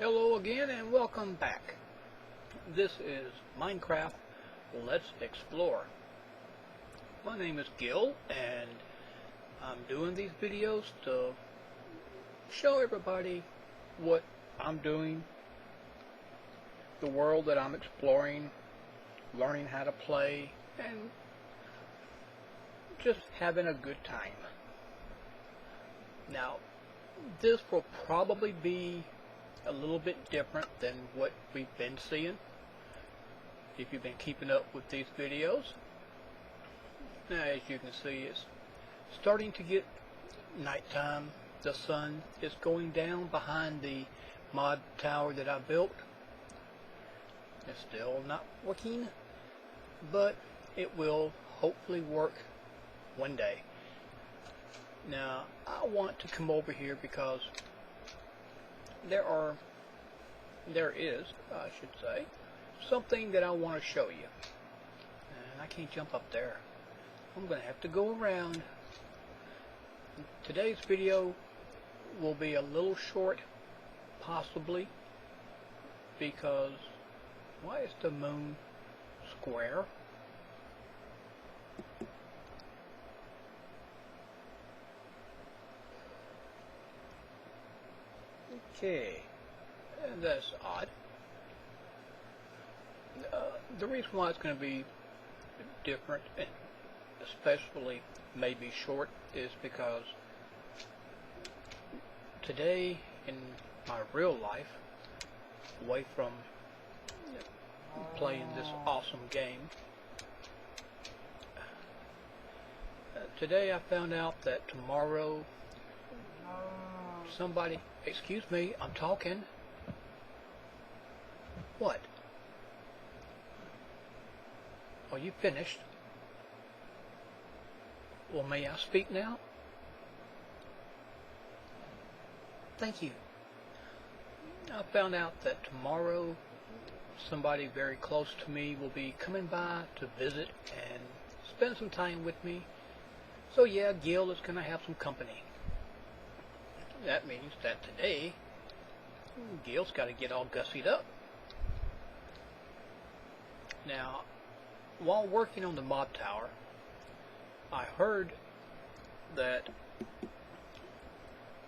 Hello again and welcome back. This is Minecraft Let's Explore. My name is Gil and I'm doing these videos to show everybody what I'm doing, the world that I'm exploring, learning how to play, and just having a good time. Now, this will probably be a little bit different than what we've been seeing if you've been keeping up with these videos. Now, as you can see, it's starting to get nighttime. The sun is going down behind the mod tower that I built. It's still not working, but it will hopefully work one day. Now, I want to come over here because there is, I should say, something that I want to show you. And I can't jump up there. I'm going to have to go around. Today's video will be a little short, possibly, because why is the moon square? Okay, that's odd. The reason why it's going to be different, and especially maybe short, is because today in my real life, away from playing this awesome game, today I found out that tomorrow somebody, excuse me, I'm talking. What? Are you finished? Well, may I speak now? Thank you. I found out that tomorrow somebody very close to me will be coming by to visit and spend some time with me. So yeah, Gil is going to have some company. That means that today, Gil's got to get all gussied up. Now, while working on the mob tower, I heard that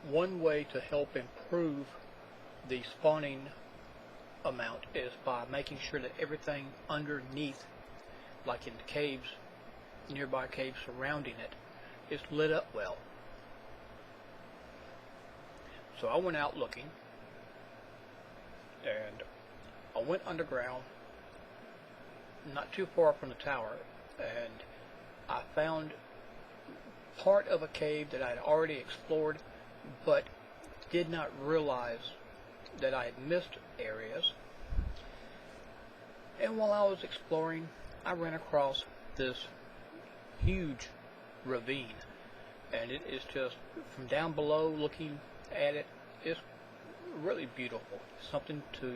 one way to help improve the spawning amount is by making sure that everything underneath, like in the caves, nearby caves surrounding it, is lit up well. So I went out looking, and I went underground, not too far from the tower, and I found part of a cave that I had already explored, but did not realize that I had missed areas. And while I was exploring, I ran across this huge ravine, and it is just, from down below looking at it, is really beautiful. Something to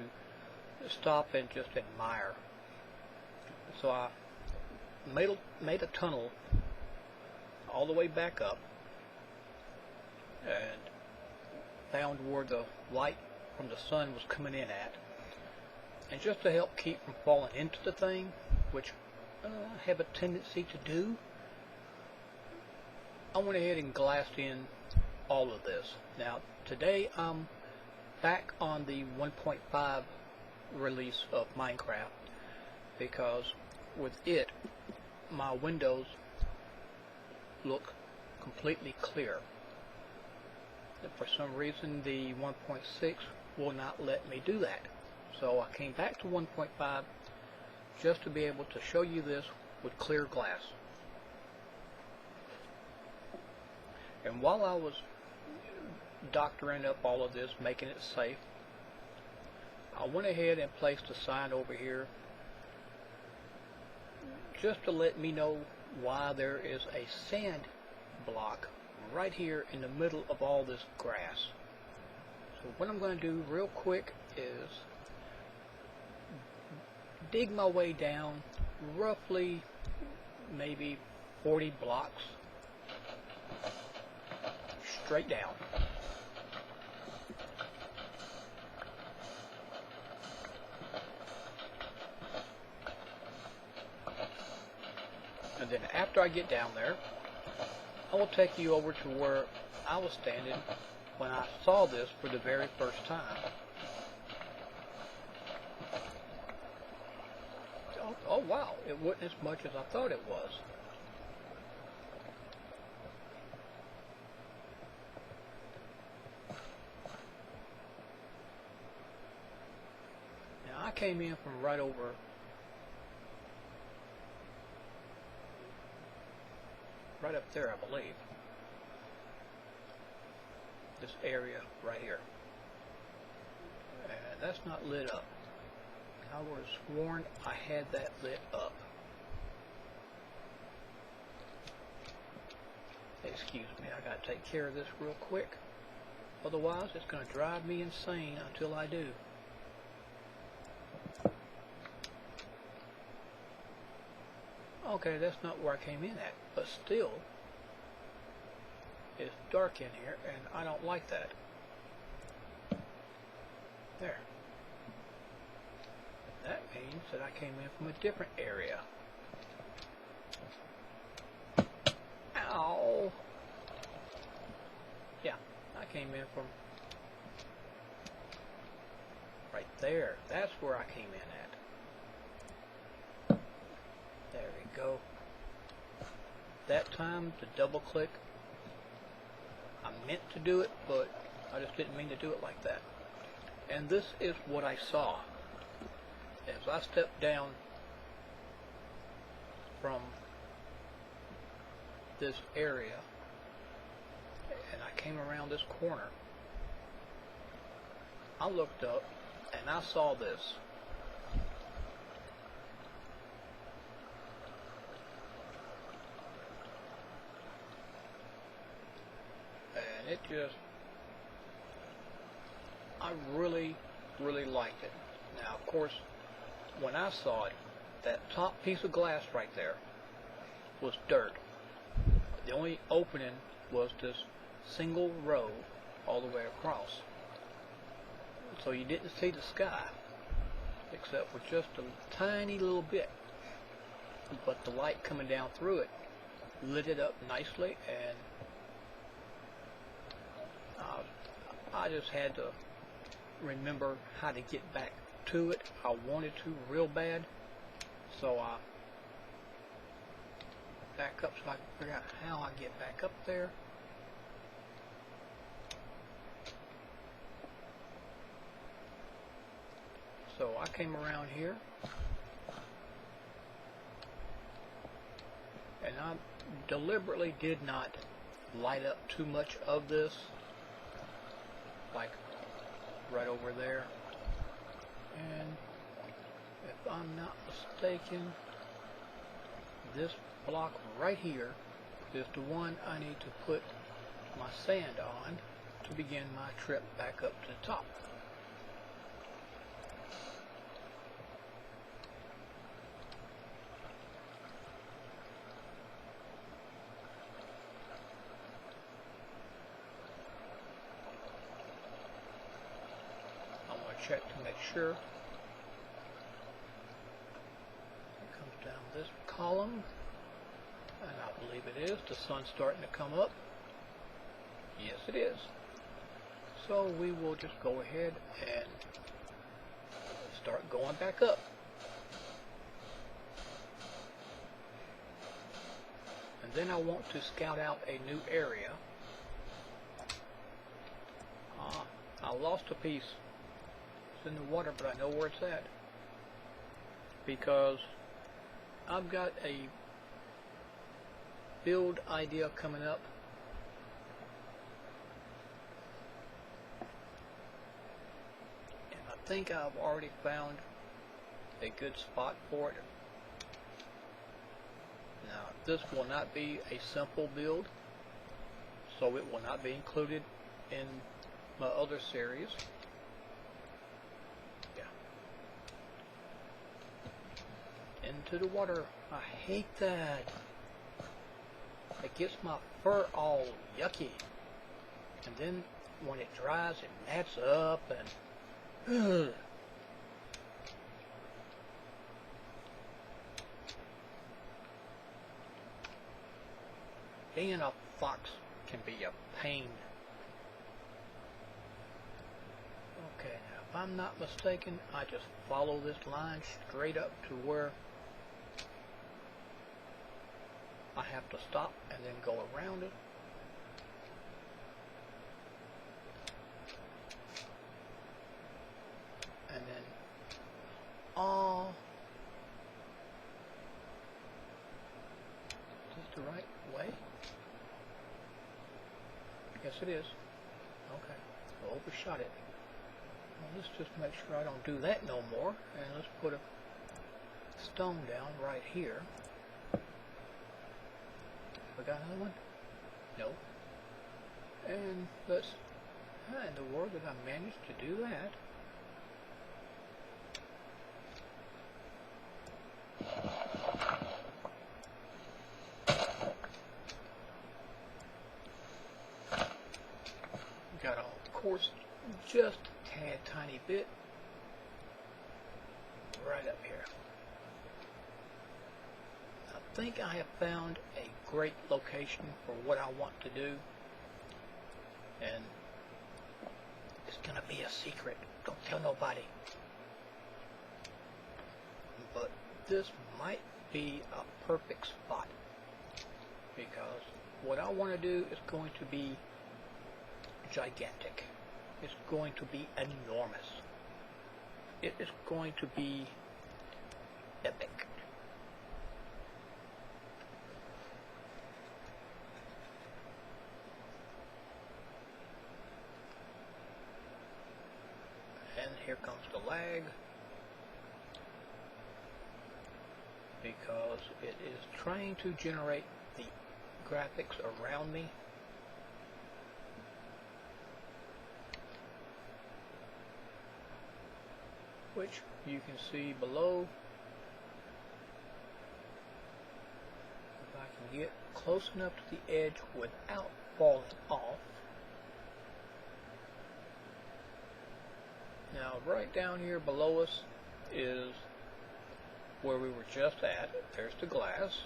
stop and just admire. So I made a tunnel all the way back up and found where the light from the sun was coming in at. And just to help keep from falling into the thing, which I have a tendency to do, I went ahead and glassed in all of this. Now, today I'm back on the 1.5 release of Minecraft because with it, my windows look completely clear. And for some reason, the 1.6 will not let me do that. So I came back to 1.5 just to be able to show you this with clear glass. And while I was doctoring up all of this, making it safe, I went ahead and placed a sign over here just to let me know why there is a sand block right here in the middle of all this grass. So what I'm going to do real quick is dig my way down roughly maybe 40 blocks straight down. And then after I get down there, I will take you over to where I was standing when I saw this for the very first time. Oh wow, it wasn't as much as I thought it was. Now I came in from right over right up there, I believe. This area right here. And that's not lit up. I would have sworn I had that lit up. Excuse me, I gotta take care of this real quick. Otherwise, it's gonna drive me insane until I do. Okay, that's not where I came in at, but still, it's dark in here, and I don't like that. There. That means that I came in from a different area. Ow! Yeah, I came in from right there. That's where I came in at. There we go. That time, the double click, I meant to do it, but I just didn't mean to do it like that. And this is what I saw. As I stepped down from this area and I came around this corner, I looked up and I saw this. And it just, I really liked it. Now, of course, when I saw it, that top piece of glass right there was dirt. The only opening was this single row all the way across. So you didn't see the sky, except for just a tiny little bit. But the light coming down through it lit it up nicely, and I just had to remember how to get back to it. I wanted to real bad, so I back up so I can figure out how I get back up there. So I came around here and I deliberately did not light up too much of this, like right over there. And if I'm not mistaken, this block right here is the one I need to put my sand on to begin my trip back up to the top. Check to make sure. It comes down this column, and I believe it is. The sun's starting to come up. Yes, it is. So we will just go ahead and start going back up. And then I want to scout out a new area. I lost a piece. In the water, but I know where it's at because I've got a build idea coming up, and I think I've already found a good spot for it. Now, this will not be a simple build, so it will not be included in my other series. Into the water. I hate that. It gets my fur all yucky. And then when it dries, it mats up and ugh. being a fox can be a pain. Okay, now if I'm not mistaken, I just follow this line straight up to where I have to stop and then go around it. And then, is this the right way? Yes, it is. Okay, I overshot it. Well, let's just make sure I don't do that no more. And let's put a stone down right here. We got another one? No. And let's, how in the world did I manage to do that? Got off course just a tad tiny bit right up here. I think I have found a great location for what I want to do, and it's gonna be a secret. Don't tell nobody. But this might be a perfect spot, because what I want to do is going to be gigantic. It's going to be enormous. It is going to be epic. And here comes the lag, because it is trying to generate the graphics around me. Which you can see below. If I can get close enough to the edge without falling off. Now right down here below us is where we were just at. There's the glass.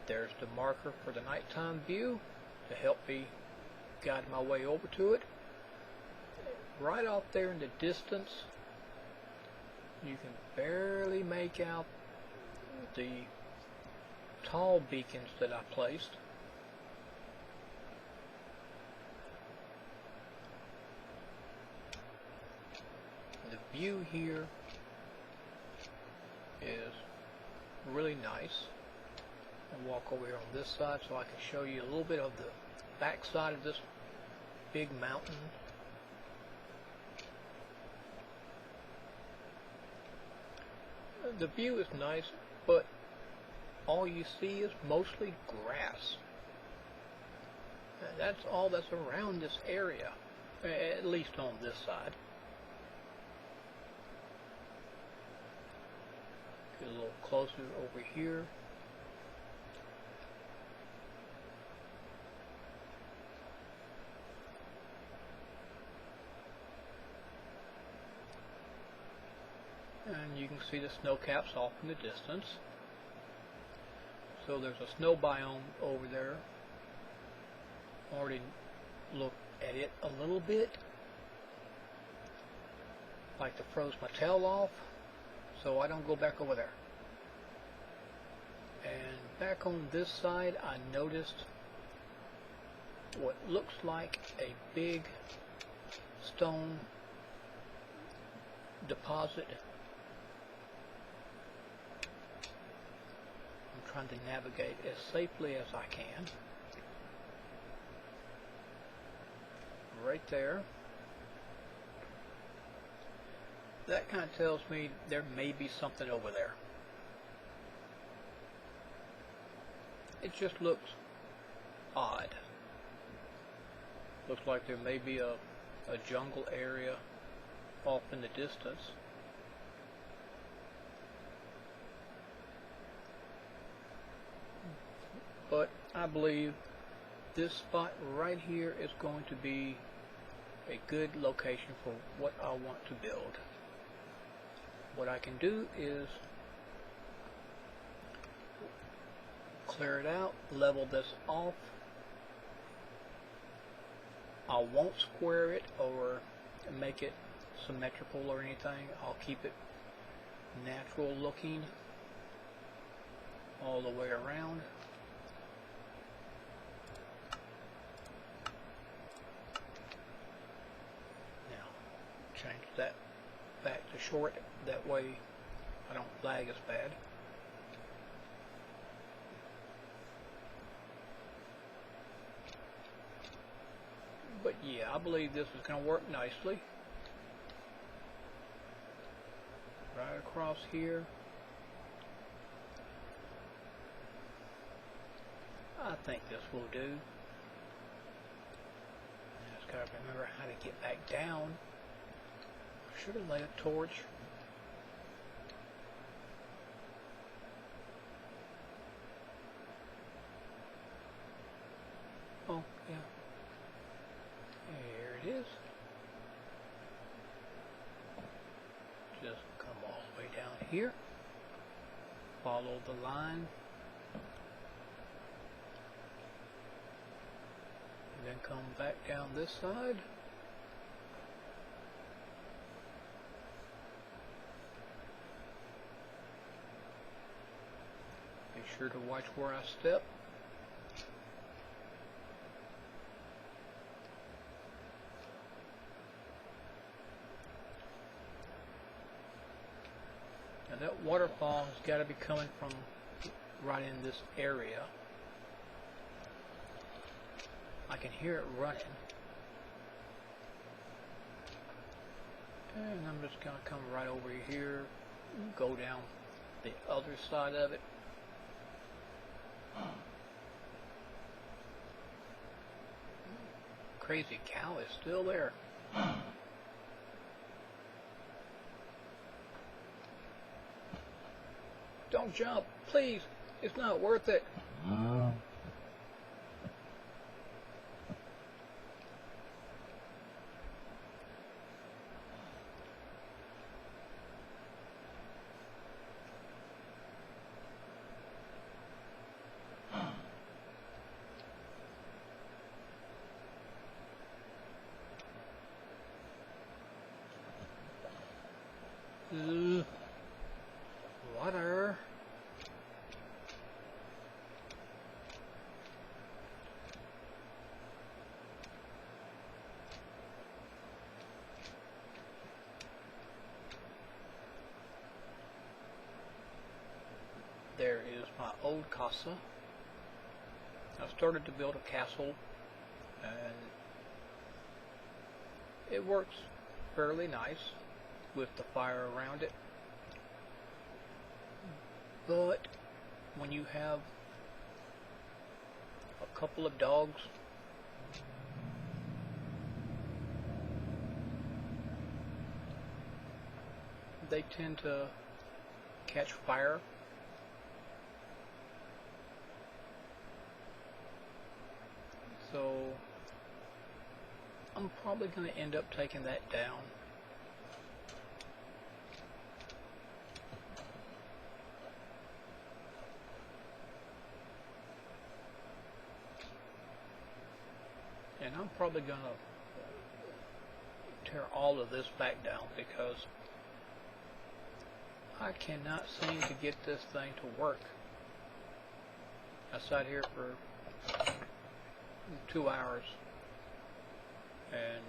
There's the marker for the nighttime view to help me guide my way over to it. Right off there in the distance, you can barely make out the tall beacons that I placed. The view here is really nice. I'll walk over here on this side so I can show you a little bit of the back side of this big mountain. The view is nice, but all you see is mostly grass. That's all that's around this area, at least on this side. Get a little closer over here. And you can see the snow caps off in the distance. So there's a snow biome over there. Already looked at it a little bit. Like to froze my tail off, so I don't go back over there. And back on this side, I noticed what looks like a big stone deposit. Trying to navigate as safely as I can. Right there. That kind of tells me there may be something over there. It just looks odd. Looks like there may be a jungle area off in the distance. But I believe this spot right here is going to be a good location for what I want to build. What I can do is clear it out, level this off. I won't square it or make it symmetrical or anything. I'll keep it natural looking all the way around. Now change that back to short, that way I don't lag as bad. But yeah, I believe this is going to work nicely. Right across here. I think this will do. Just got to remember how to get back down. I should have laid a torch. Oh, yeah. There it is. Just come all the way down here. Follow the line. And then come back down this side. Be sure to watch where I step. Now that waterfall has got to be coming from right in this area. I can hear it running. And I'm just going to come right over here, go down the other side of it. Crazy cow is still there. Don't jump, please. It's not worth it. Water. There is my old casa. I started to build a castle, and it works fairly nice with the fire around it. But when you have a couple of dogs, they tend to catch fire. So I'm probably going to end up taking that down. And I'm probably going to tear all of this back down because I cannot seem to get this thing to work. I sat here for 2 hours and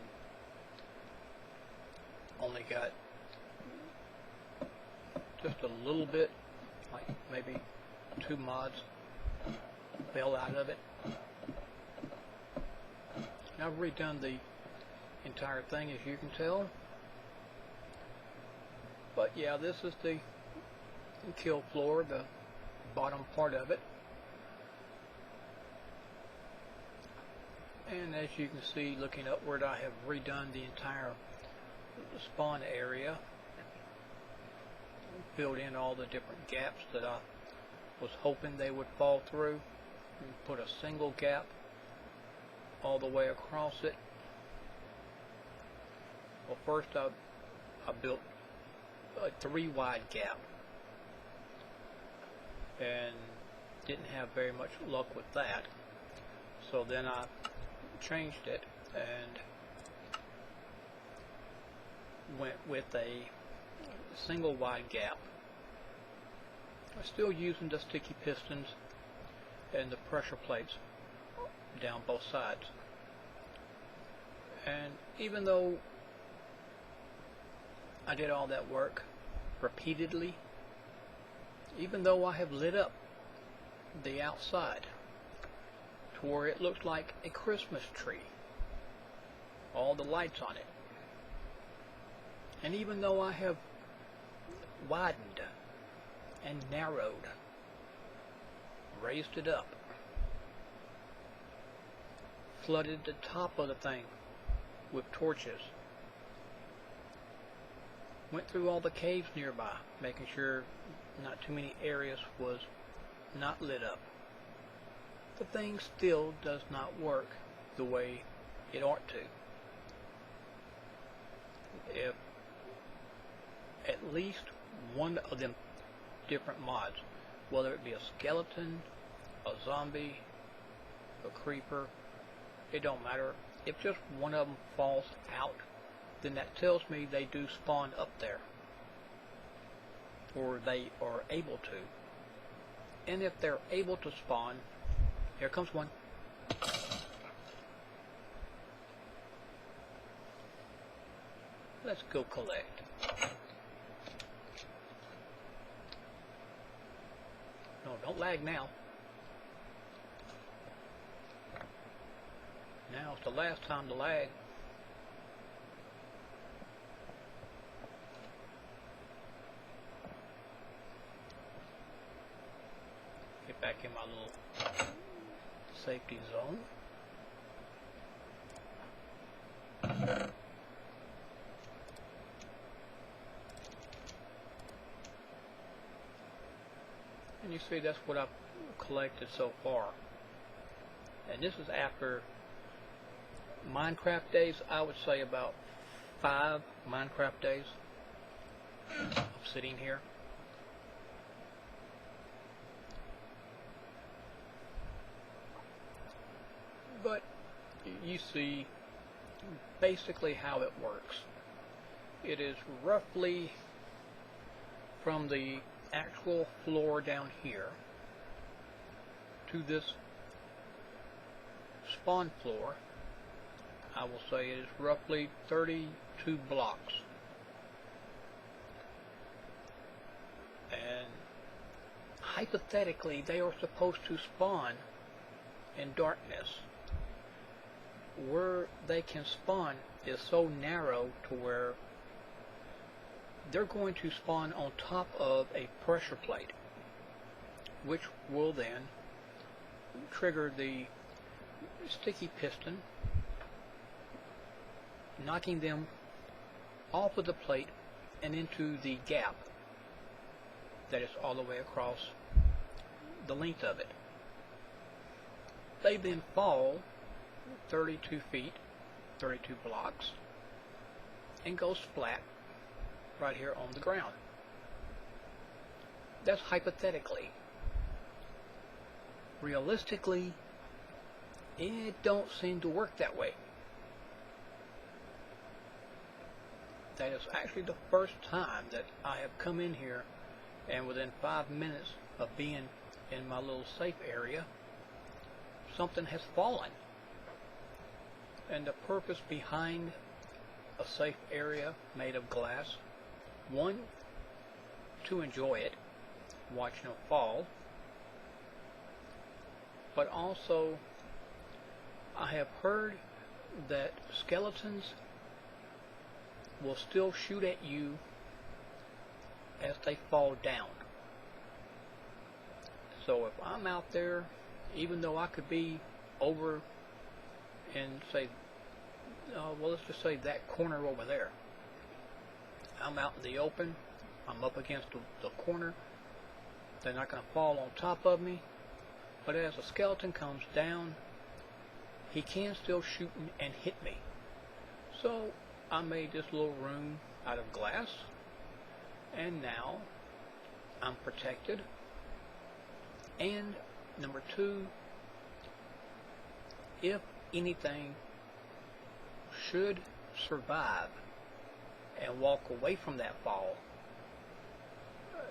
only got just a little bit, like maybe 2 mods fell out of it. Now I've redone the entire thing, as you can tell. But yeah, this is the kill floor, the bottom part of it. And as you can see, looking upward, I have redone the entire spawn area. Filled in all the different gaps that I was hoping they would fall through. And put a single gap all the way across it. Well, first I built a 3 wide gap, and didn't have very much luck with that. So then I changed it and went with a single wide gap. I'm still using the sticky pistons and the pressure plates down both sides. And even though I did all that work repeatedly, even though I have lit up the outside to where it looks like a Christmas tree, all the lights on it, and even though I have widened and narrowed, raised it up, flooded the top of the thing with torches, went through all the caves nearby, making sure not too many areas was not lit up, the thing still does not work the way it ought to. If at least one of them different mods, whether it be a skeleton, a zombie, a creeper, it don't matter. If just one of them falls out, then that tells me they do spawn up there, or they are able to. And if they're able to spawn, here comes one. Let's go collect. No, don't lag now. Now it's the last time to lag. Get back in my little safety zone. And you see, that's what I've collected so far. And this is after Minecraft days. I would say about 5 Minecraft days of sitting here. But you see basically how it works. It is roughly from the actual floor down here to this spawn floor. I will say it is roughly 32 blocks. And hypothetically, they are supposed to spawn in darkness. Where they can spawn is so narrow to where they're going to spawn on top of a pressure plate, which will then trigger the sticky piston, knocking them off of the plate and into the gap that is all the way across the length of it. They then fall 32 feet, 32 blocks, and goes flat right here on the ground. That's hypothetically. Realistically, it don't seem to work that way. That is actually the first time that I have come in here and within 5 minutes of being in my little safe area, something has fallen. And the purpose behind a safe area made of glass, one, to enjoy it, watching them fall, but also I have heard that skeletons will still shoot at you as they fall down. So if I'm out there, even though I could be over in, say, well, let's just say that corner over there, I'm out in the open, I'm up against the corner, they're not going to fall on top of me, but as a skeleton comes down, he can still shoot and hit me. So I made this little room out of glass, and now I'm protected, and Number two, if anything should survive and walk away from that fall,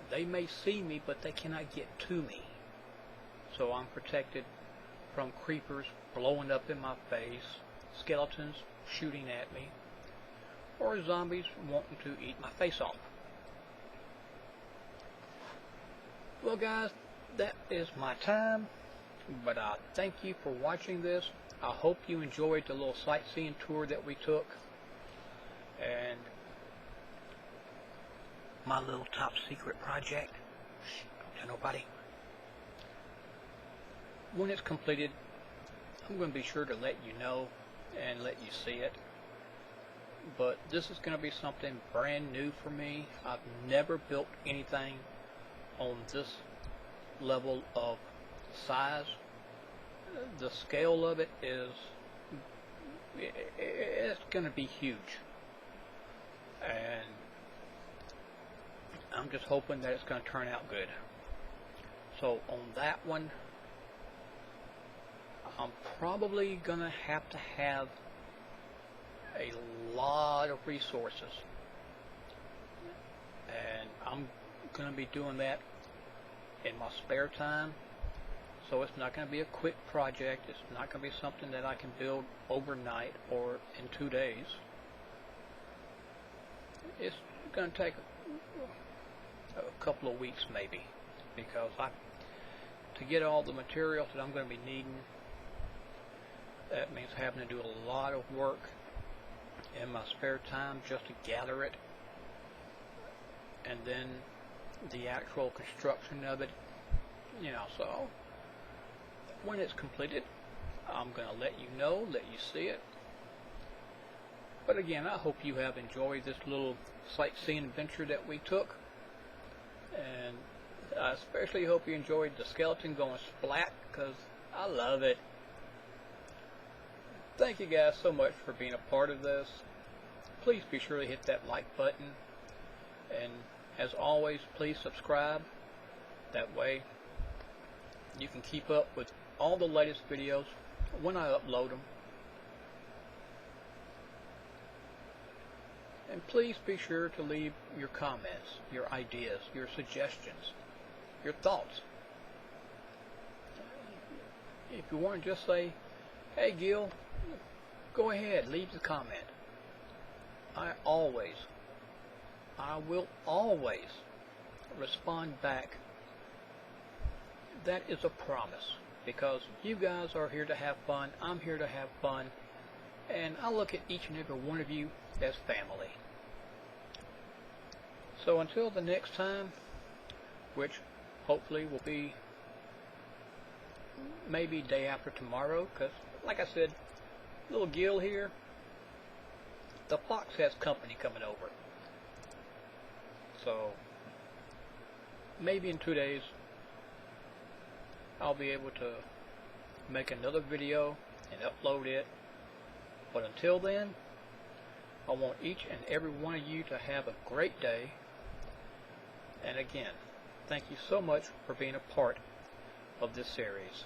they may see me, but they cannot get to me. So I'm protected from creepers blowing up in my face, skeletons shooting at me, or zombies wanting to eat my face off. Well guys, that is my time, but I thank you for watching this. I hope you enjoyed the little sightseeing tour that we took, and my little top secret project. Shh, don't tell nobody. When it's completed, I'm going to be sure to let you know and let you see it. But this is going to be something brand new for me. I've never built anything on this level of size. The scale of it is, it's going to be huge. And I'm just hoping that it's going to turn out good. So on that one, I'm probably going to have a lot of resources. And I'm going to be doing that in my spare time. So it's not going to be a quick project. It's not going to be something that I can build overnight or in 2 days. It's going to take a couple of weeks maybe, because to get all the materials that I'm going to be needing, that means having to do a lot of work in my spare time just to gather it, and then the actual construction of it, you know. So when it's completed, I'm going to let you know, let you see it. But again, I hope you have enjoyed this little sightseeing adventure that we took, and I especially hope you enjoyed the skeleton going splat, because I love it. Thank you guys so much for being a part of this. Please be sure to hit that like button, and as always, please subscribe. That way you can keep up with all the latest videos when I upload them. And please be sure to leave your comments, your ideas, your suggestions, your thoughts. If you want to just say, hey Gil, go ahead, leave the comment. I will always respond back. That is a promise, because you guys are here to have fun, I'm here to have fun, and I look at each and every one of you as family. So until the next time, which hopefully will be maybe day after tomorrow, because like I said, little Gil here, the fox has company coming over. So maybe in 2 days I'll be able to make another video and upload it. But until then, I want each and every one of you to have a great day. And again, thank you so much for being a part of this series.